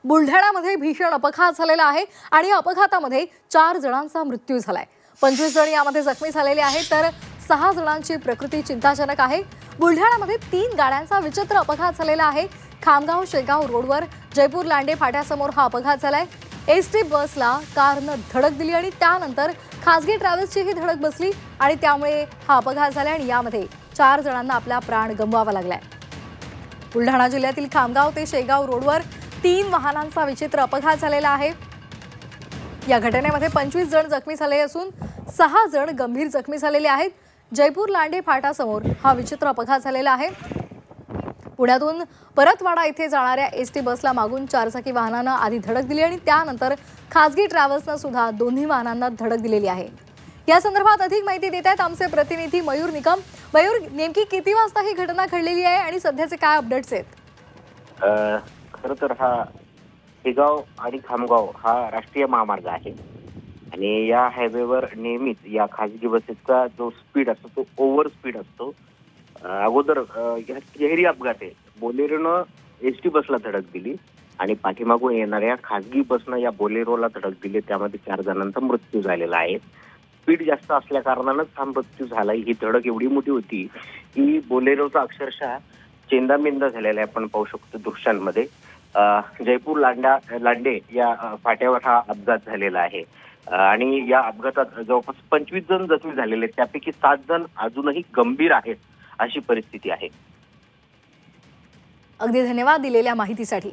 बुलढाण्यामध्ये भीषण अपघात झालेला आहे आणि या अपघातामध्ये 4 जणांचा मृत्यू झालाय। 25 जण यामध्ये जखमी झालेले आहेत तर 6 जणांची प्रकृती चिंताजनक आहे। बुलढाण्यामध्ये 3 गाड्यांचा विचित्र अपघात झालेला आहे। खामगाव शेगाव रोडवर जयपूर लांडे फाट्यासमोर हा अपघात झालाय। एसटी बसला कारनं धडक दिली आणि त्यानंतर खासगी ट्रॅव्हल्सचीही धडक बसली आणि त्यामुळे हा अपघात झाला आणि यामध्ये 4 जणांना आपला प्राण गमवावा लागलाय। बुलढाणा जिल्ह्यातील खामगाव ते शेगाव रोडवर 3 वाहनांचा विचित्र अपघात झालेला आहे। या घटनेमध्ये 25 जण जखमी झाले असून 6 जण गंभीर जखमी झालेले आहेत। जयपूर लांडे फाटासमोर हा विचित्र अपघात झालेला आहे। पुण्यातून परतवाडा येथे जाणाऱ्या एसटी बसला मागून 4 चाकी वाहनानं आधी धडक दिली आणि त्यानंतर खासगी ट्रॅव्हल्सनं सुद्धा दोन्ही वाहनांना धडक दिलेली आहे। या संदर्भात अधिक माहिती देत आहेत आमचे प्रतिनिधी मयूर निकम। मयूर, नेमकी किती वाजता ही घटना घडलेली आहे आणि सध्याचे काय अपडेट्स आहेत? खरं तर हा शेगाव आणि खामगाव हा राष्ट्रीय महामार्ग आहे आणि या हायवेवर नेहमीच या खासगी बसेसचा जो स्पीड असतो तो ओव्हर स्पीड असतो। अगोदर या तिहेरी अपघात आहे। बोलेरोनं एसटी बसला धडक दिली आणि पाठीमागून येणाऱ्या खासगी बसनं या बोलेरोला धडक दिली, त्यामध्ये 4 जणांचा मृत्यू झालेला आहे। स्पीड जास्त असल्या कारणानंच हा मृत्यू झाला। ही धडक एवढी मोठी होती की बोलेरोचा अक्षरशः चेंदामेंदा झालेला आहे, आपण पाहू शकतो दृश्यांमध्ये। जयपूर लांडे या फाट्यावर हा अपघात झालेला आहे आणि या अपघातात जवळपास 25 जण जखमी झालेले आहेत, त्यापैकी 7 जण अजूनही गंभीर आहेत अशी परिस्थिती आहे। अगदी धन्यवाद दिलेल्या माहितीसाठी।